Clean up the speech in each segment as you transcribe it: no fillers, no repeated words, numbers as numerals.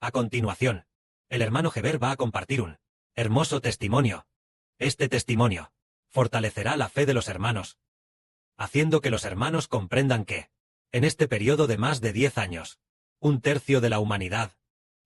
A continuación, el hermano Heber va a compartir un hermoso testimonio. Este testimonio fortalecerá la fe de los hermanos, haciendo que los hermanos comprendan que, en este periodo de más de 10 años, un tercio de la humanidad,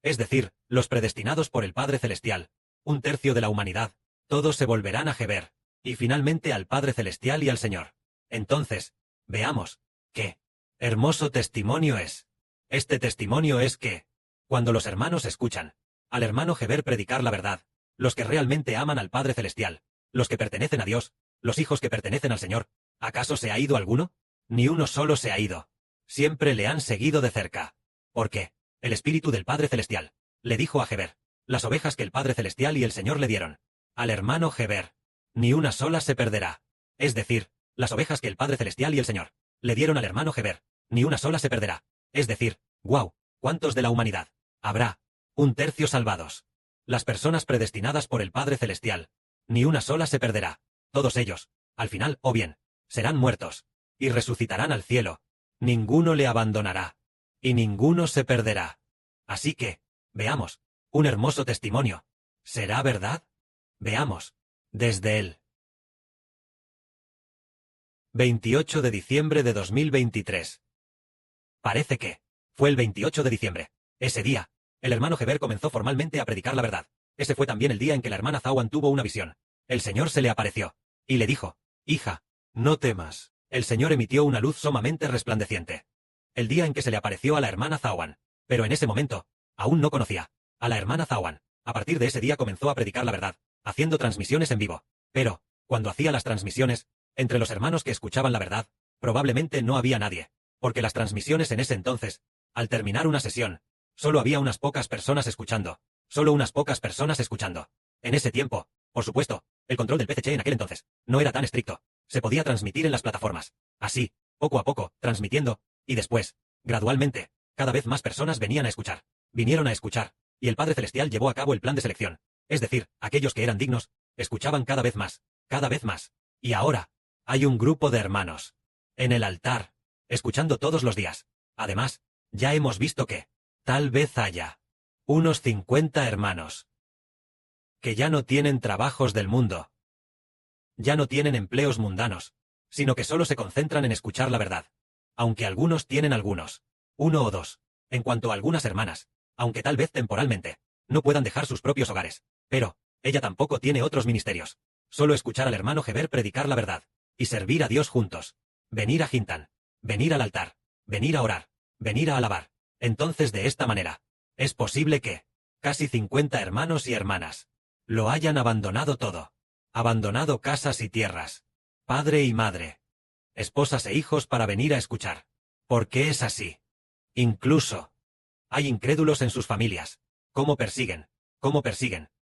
es decir, los predestinados por el Padre Celestial, un tercio de la humanidad, todos se volverán a Heber, y finalmente al Padre Celestial y al Señor. Entonces, veamos, qué hermoso testimonio es. Este testimonio es que, cuando los hermanos escuchan al hermano Heber predicar la verdad, los que realmente aman al Padre Celestial, los que pertenecen a Dios, los hijos que pertenecen al Señor, ¿acaso se ha ido alguno? Ni uno solo se ha ido. Siempre le han seguido de cerca. Porque el Espíritu del Padre Celestial le dijo a Heber las ovejas que el Padre Celestial y el Señor le dieron al hermano Heber, ni una sola se perderá. Es decir, las ovejas que el Padre Celestial y el Señor le dieron al hermano Heber, ni una sola se perderá. Es decir, wow, ¿cuántos de la humanidad habrá? Un tercio salvados. Las personas predestinadas por el Padre Celestial, ni una sola se perderá. Todos ellos, al final, o bien, serán muertos, y resucitarán al cielo. Ninguno le abandonará, y ninguno se perderá. Así que, veamos, un hermoso testimonio. ¿Será verdad? Veamos, desde el 28 de diciembre de 2023. Parece que fue el 28 de diciembre. Ese día, el hermano Heber comenzó formalmente a predicar la verdad. Ese fue también el día en que la hermana Zawan tuvo una visión. El Señor se le apareció, y le dijo, hija, no temas. El Señor emitió una luz sumamente resplandeciente. El día en que se le apareció a la hermana Zawan, pero en ese momento, aún no conocía a la hermana Zawan. A partir de ese día comenzó a predicar la verdad, haciendo transmisiones en vivo. Pero, cuando hacía las transmisiones, entre los hermanos que escuchaban la verdad, probablemente no había nadie, porque las transmisiones en ese entonces, al terminar una sesión, solo había unas pocas personas escuchando, solo unas pocas personas escuchando. En ese tiempo, por supuesto, el control del PCC en aquel entonces no era tan estricto. Se podía transmitir en las plataformas. Así, poco a poco, transmitiendo, y después, gradualmente, cada vez más personas venían a escuchar. Vinieron a escuchar, y el Padre Celestial llevó a cabo el plan de selección. Es decir, aquellos que eran dignos, escuchaban cada vez más, cada vez más. Y ahora, hay un grupo de hermanos en el altar, escuchando todos los días. Además, ya hemos visto que, tal vez haya unos 50 hermanos que ya no tienen trabajos del mundo, ya no tienen empleos mundanos, sino que solo se concentran en escuchar la verdad. Aunque algunos tienen algunos, uno o dos, en cuanto a algunas hermanas, aunque tal vez temporalmente, no puedan dejar sus propios hogares, pero, ella tampoco tiene otros ministerios. Solo escuchar al hermano Heber predicar la verdad, y servir a Dios juntos. Venir a Hintan, venir al altar, venir a orar, venir a alabar. Entonces de esta manera, es posible que casi 50 hermanos y hermanas lo hayan abandonado todo. Abandonado casas y tierras, padre y madre, esposas e hijos para venir a escuchar. Porque es así. Incluso, hay incrédulos en sus familias. ¿Cómo persiguen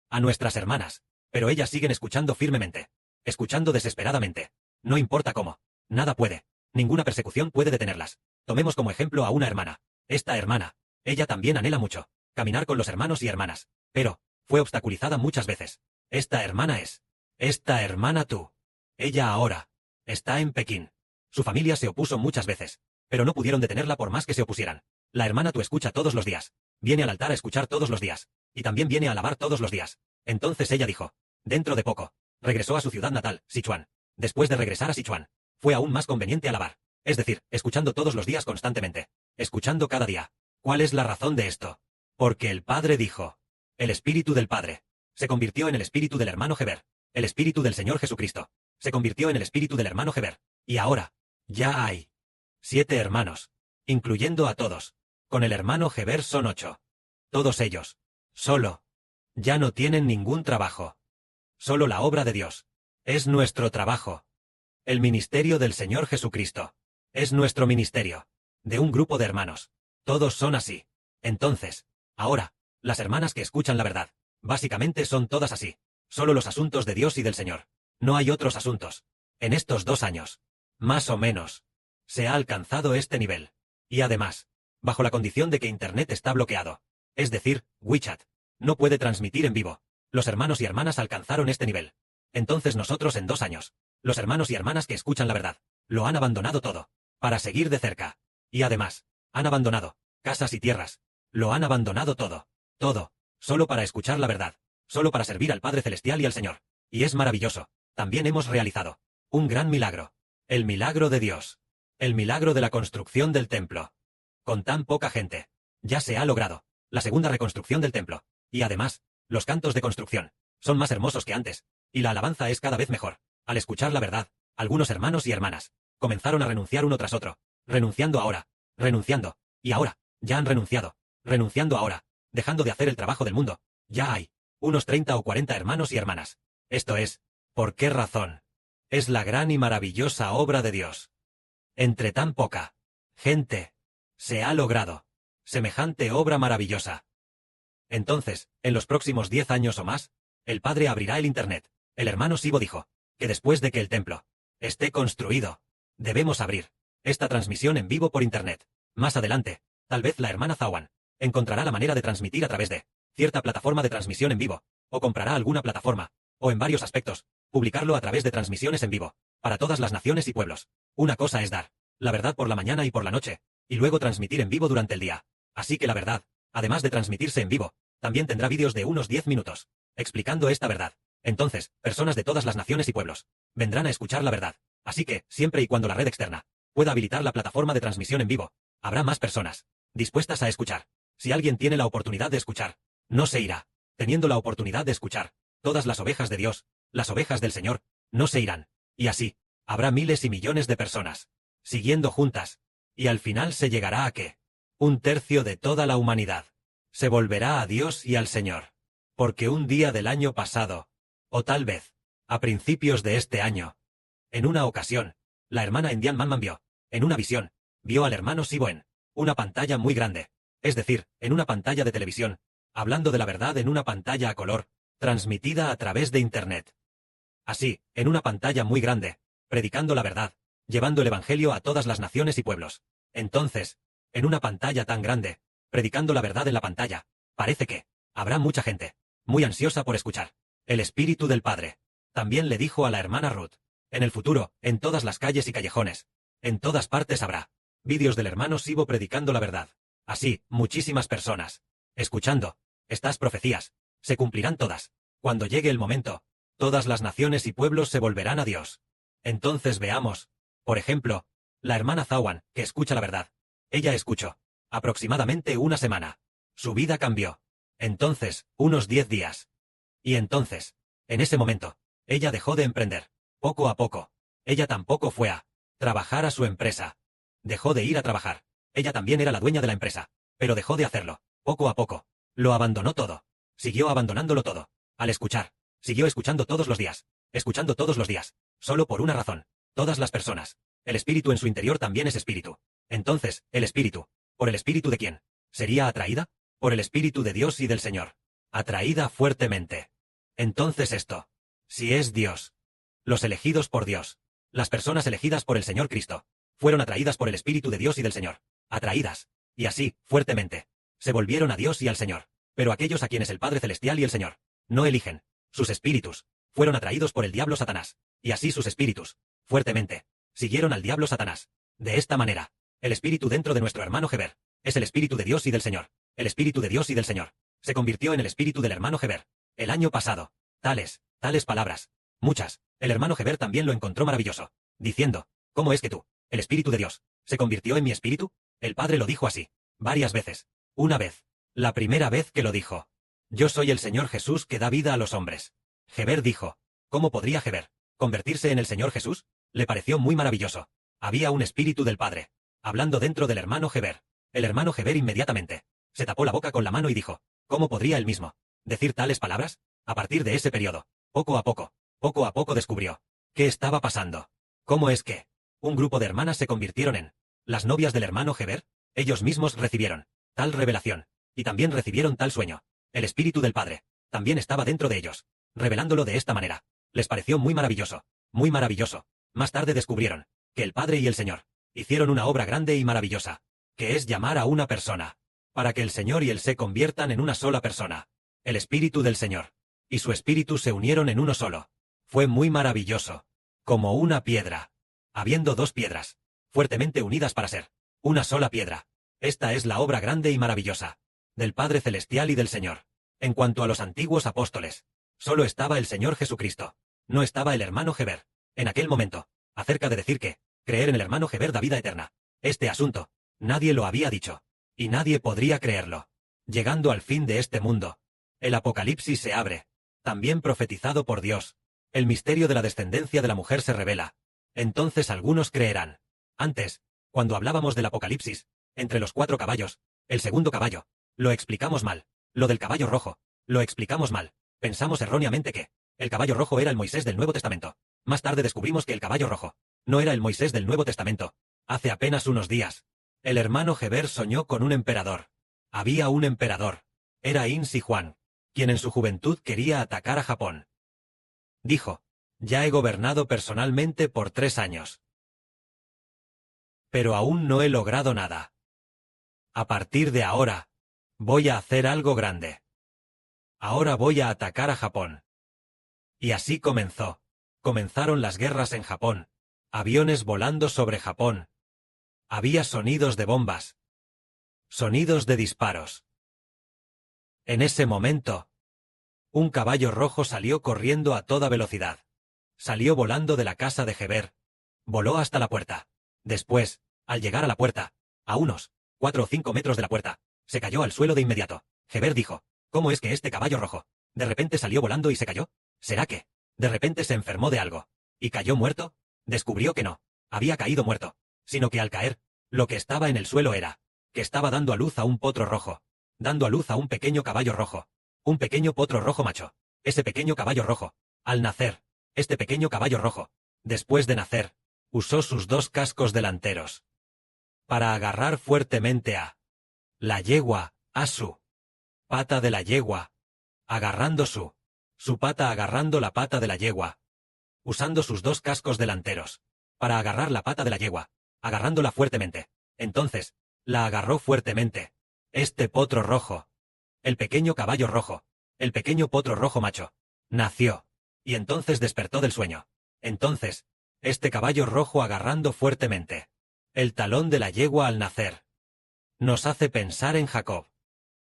a nuestras hermanas? Pero ellas siguen escuchando firmemente, escuchando desesperadamente. No importa cómo, nada puede, ninguna persecución puede detenerlas. Tomemos como ejemplo a una hermana. Esta hermana, ella también anhela mucho caminar con los hermanos y hermanas, pero fue obstaculizada muchas veces. Esta hermana tú. Ella ahora está en Pekín. Su familia se opuso muchas veces, pero no pudieron detenerla por más que se opusieran. La hermana tú escucha todos los días, viene al altar a escuchar todos los días, y también viene a alabar todos los días. Entonces ella dijo, dentro de poco, regresó a su ciudad natal, Sichuan. Después de regresar a Sichuan, fue aún más conveniente alabar, es decir, escuchando todos los días constantemente, escuchando cada día. ¿Cuál es la razón de esto? Porque el Padre dijo, el Espíritu del Padre se convirtió en el Espíritu del hermano Heber. El Espíritu del Señor Jesucristo se convirtió en el Espíritu del hermano Heber. Y ahora, ya hay 7 hermanos, incluyendo a todos. Con el hermano Heber son 8. Todos ellos, solo, ya no tienen ningún trabajo. Solo la obra de Dios es nuestro trabajo. El ministerio del Señor Jesucristo es nuestro ministerio. De un grupo de hermanos. Todos son así. Entonces, ahora, las hermanas que escuchan la verdad, básicamente son todas así. Solo los asuntos de Dios y del Señor. No hay otros asuntos. En estos 2 años, más o menos, se ha alcanzado este nivel. Y además, bajo la condición de que Internet está bloqueado. Es decir, WeChat no puede transmitir en vivo. Los hermanos y hermanas alcanzaron este nivel. Entonces nosotros en 2 años, los hermanos y hermanas que escuchan la verdad, lo han abandonado todo, para seguir de cerca. Y además, han abandonado casas y tierras. Lo han abandonado todo, Todo, solo para escuchar la verdad, solo para servir al Padre Celestial y al Señor. Y es maravilloso. También hemos realizado un gran milagro. El milagro de Dios. El milagro de la construcción del templo. Con tan poca gente. Ya se ha logrado la segunda reconstrucción del templo. Y además, los cantos de construcción son más hermosos que antes. Y la alabanza es cada vez mejor. Al escuchar la verdad, algunos hermanos y hermanas comenzaron a renunciar uno tras otro. Renunciando ahora. Renunciando. Y ahora. Ya han renunciado. Renunciando ahora. Dejando de hacer el trabajo del mundo. Ya hay unos 30 o 40 hermanos y hermanas. Esto es, ¿por qué razón? Es la gran y maravillosa obra de Dios. Entre tan poca gente, se ha logrado semejante obra maravillosa. Entonces, en los próximos 10 años o más, el Padre abrirá el Internet. El hermano Sibo dijo que después de que el templo esté construido, debemos abrir esta transmisión en vivo por Internet. Más adelante, tal vez la hermana Zawan encontrará la manera de transmitir a través de cierta plataforma de transmisión en vivo, o comprará alguna plataforma, o en varios aspectos, publicarlo a través de transmisiones en vivo, para todas las naciones y pueblos. Una cosa es dar la verdad por la mañana y por la noche, y luego transmitir en vivo durante el día. Así que la verdad, además de transmitirse en vivo, también tendrá vídeos de unos 10 minutos, explicando esta verdad. Entonces, personas de todas las naciones y pueblos vendrán a escuchar la verdad. Así que, siempre y cuando la red externa pueda habilitar la plataforma de transmisión en vivo, habrá más personas dispuestas a escuchar. Si alguien tiene la oportunidad de escuchar, no se irá. Teniendo la oportunidad de escuchar, todas las ovejas de Dios, las ovejas del Señor, no se irán. Y así, habrá miles y millones de personas siguiendo juntas. Y al final se llegará a que un tercio de toda la humanidad se volverá a Dios y al Señor. Porque un día del año pasado, o tal vez, a principios de este año, en una ocasión, la hermana Indian Manman vio, en una visión, vio al hermano Sibo en una pantalla muy grande, es decir, en una pantalla de televisión, hablando de la verdad en una pantalla a color, transmitida a través de Internet. Así, en una pantalla muy grande, predicando la verdad, llevando el Evangelio a todas las naciones y pueblos. Entonces, en una pantalla tan grande, predicando la verdad en la pantalla, parece que habrá mucha gente muy ansiosa por escuchar. El Espíritu del Padre también le dijo a la hermana Ruth, en el futuro, en todas las calles y callejones, en todas partes habrá vídeos del hermano Sibo predicando la verdad. Así, muchísimas personas escuchando estas profecías se cumplirán todas. Cuando llegue el momento, todas las naciones y pueblos se volverán a Dios. Entonces veamos, por ejemplo, la hermana Zawan, que escucha la verdad. Ella escuchó aproximadamente una semana. Su vida cambió. Entonces, unos 10 días. Y entonces, en ese momento, ella dejó de emprender. Poco a poco. Ella tampoco fue a trabajar a su empresa. Dejó de ir a trabajar. Ella también era la dueña de la empresa. Pero dejó de hacerlo. Poco a poco. Lo abandonó todo. Siguió abandonándolo todo. Al escuchar. Siguió escuchando todos los días. Escuchando todos los días. Solo por una razón. Todas las personas. El espíritu en su interior también es espíritu. Entonces, el espíritu. ¿Por el espíritu de quién? ¿Sería atraída? Por el espíritu de Dios y del Señor. Atraída fuertemente. Entonces esto. Si es Dios. Los elegidos por Dios. Las personas elegidas por el Señor Cristo. Fueron atraídas por el espíritu de Dios y del Señor. Atraídas. Y así, fuertemente. Se volvieron a Dios y al Señor. Pero aquellos a quienes el Padre Celestial y el Señor no eligen. Sus espíritus. Fueron atraídos por el diablo Satanás. Y así sus espíritus. Fuertemente. Siguieron al diablo Satanás. De esta manera, el espíritu dentro de nuestro hermano Heber es el espíritu de Dios y del Señor. El espíritu de Dios y del Señor se convirtió en el espíritu del hermano Heber. El año pasado. Tales palabras. Muchas. El hermano Heber también lo encontró maravilloso. Diciendo, ¿cómo es que tú, el espíritu de Dios, se convirtió en mi espíritu? El Padre lo dijo así. Varias veces. Una vez. La primera vez que lo dijo. Yo soy el Señor Jesús que da vida a los hombres. Heber dijo, ¿cómo podría Heber convertirse en el Señor Jesús? Le pareció muy maravilloso. Había un espíritu del Padre hablando dentro del hermano Heber. El hermano Heber inmediatamente se tapó la boca con la mano y dijo, ¿cómo podría él mismo decir tales palabras? A partir de ese periodo, poco a poco descubrió qué estaba pasando. ¿Cómo es que un grupo de hermanas se convirtieron en las novias del hermano Heber? Ellos mismos recibieron tal revelación, y también recibieron tal sueño. El espíritu del Padre también estaba dentro de ellos, revelándolo de esta manera. Les pareció muy maravilloso, muy maravilloso. Más tarde descubrieron que el Padre y el Señor hicieron una obra grande y maravillosa, que es llamar a una persona, para que el Señor y él se conviertan en una sola persona. El Espíritu del Señor y su Espíritu se unieron en uno solo. Fue muy maravilloso. Como una piedra. Habiendo dos piedras, fuertemente unidas para ser una sola piedra. Esta es la obra grande y maravillosa. del Padre Celestial y del Señor. En cuanto a los antiguos apóstoles, solo estaba el Señor Jesucristo. No estaba el hermano Heber. En aquel momento, acerca de decir que, creer en el hermano Heber da vida eterna. Este asunto, nadie lo había dicho. Y nadie podría creerlo. Llegando al fin de este mundo, el Apocalipsis se abre, también profetizado por Dios. El misterio de la descendencia de la mujer se revela. Entonces algunos creerán. Antes, cuando hablábamos del Apocalipsis, entre los 4 caballos, el segundo caballo, lo explicamos mal. Lo del caballo rojo, lo explicamos mal. Pensamos erróneamente que el caballo rojo era el Moisés del Nuevo Testamento. Más tarde descubrimos que el caballo rojo no era el Moisés del Nuevo Testamento. Hace apenas unos días, el hermano Heber soñó con un emperador. Había un emperador. Era In Si Huang, quien en su juventud quería atacar a Japón. Dijo, ya he gobernado personalmente por 3 años. Pero aún no he logrado nada. A partir de ahora, voy a hacer algo grande. Ahora voy a atacar a Japón. Y así comenzó. Comenzaron las guerras en Japón. Aviones volando sobre Japón. Había sonidos de bombas. Sonidos de disparos. En ese momento, un caballo rojo salió corriendo a toda velocidad. Salió volando de la casa de Heber. Voló hasta la puerta. Después, al llegar a la puerta, a unos 4 o 5 metros de la puerta, se cayó al suelo de inmediato. Heber dijo, ¿cómo es que este caballo rojo de repente salió volando y se cayó? ¿Será que de repente se enfermó de algo y cayó muerto? Descubrió que no había caído muerto, sino que al caer, lo que estaba en el suelo era que estaba dando a luz a un potro rojo, dando a luz a un pequeño caballo rojo, un pequeño potro rojo macho. Ese pequeño caballo rojo, al nacer, este pequeño caballo rojo, después de nacer, usó sus 2 cascos delanteros para agarrar fuertemente a la yegua, a su pata de la yegua, agarrando su pata agarrando la pata de la yegua, usando sus 2 cascos delanteros para agarrar la pata de la yegua, agarrándola fuertemente. Entonces, la agarró fuertemente. Este potro rojo, el pequeño caballo rojo, el pequeño potro rojo macho, nació, y entonces despertó del sueño. Entonces, este caballo rojo agarrando fuertemente el talón de la yegua al nacer, nos hace pensar en Jacob,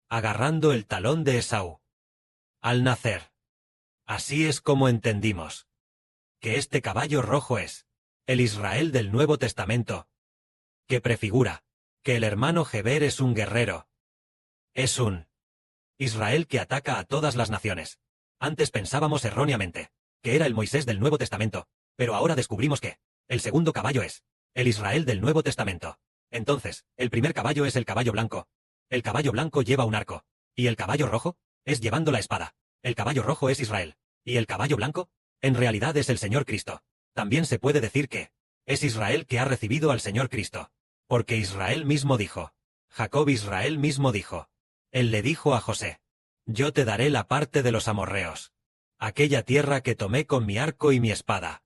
agarrando el talón de Esaú al nacer. Así es como entendimos que este caballo rojo es el Israel del Nuevo Testamento, que prefigura que el hermano Heber es un guerrero. Es un Israel que ataca a todas las naciones. Antes pensábamos erróneamente que era el Moisés del Nuevo Testamento, pero ahora descubrimos que el segundo caballo es el Israel del Nuevo Testamento. Entonces, el primer caballo es el caballo blanco. El caballo blanco lleva un arco, y el caballo rojo es llevando la espada. El caballo rojo es Israel, y el caballo blanco, en realidad es el Señor Cristo. También se puede decir que es Israel que ha recibido al Señor Cristo, porque Israel mismo dijo, Jacob Israel mismo dijo, él le dijo a José, yo te daré la parte de los amorreos, aquella tierra que tomé con mi arco y mi espada.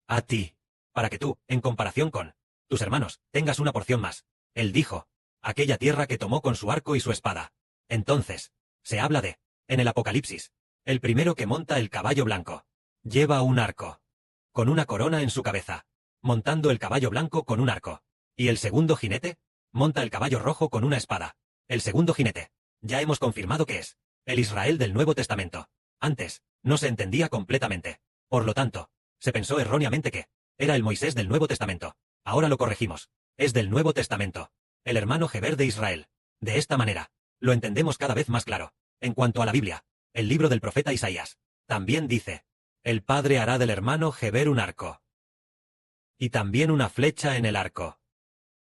A ti, para que tú, en comparación con tus hermanos, tengas una porción más. Él dijo, aquella tierra que tomó con su arco y su espada. Entonces, se habla de, en el Apocalipsis, el primero que monta el caballo blanco. Lleva un arco, con una corona en su cabeza, montando el caballo blanco con un arco. Y el segundo jinete, monta el caballo rojo con una espada. El segundo jinete, ya hemos confirmado que es el Israel del Nuevo Testamento. Antes, no se entendía completamente. Por lo tanto, se pensó erróneamente que era el Moisés del Nuevo Testamento. Ahora lo corregimos. Es del Nuevo Testamento. El hermano Heber de Israel. De esta manera, lo entendemos cada vez más claro. En cuanto a la Biblia, el libro del profeta Isaías, también dice, el Padre hará del hermano Heber un arco. Y también una flecha en el arco.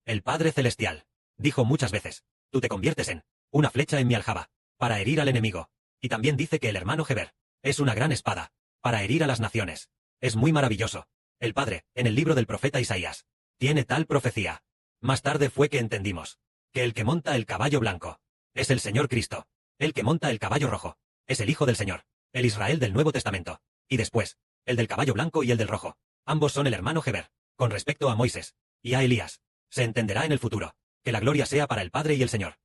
El Padre Celestial dijo muchas veces, tú te conviertes en una flecha en mi aljaba, para herir al enemigo. Y también dice que el hermano Heber es una gran espada, para herir a las naciones. Es muy maravilloso. El Padre, en el libro del profeta Isaías, tiene tal profecía. Más tarde fue que entendimos que el que monta el caballo blanco es el Señor Cristo. El que monta el caballo rojo es el Hijo del Señor, el Israel del Nuevo Testamento. Y después, el del caballo blanco y el del rojo. Ambos son el hermano Heber. Con respecto a Moisés y a Elías, se entenderá en el futuro que la gloria sea para el Padre y el Señor.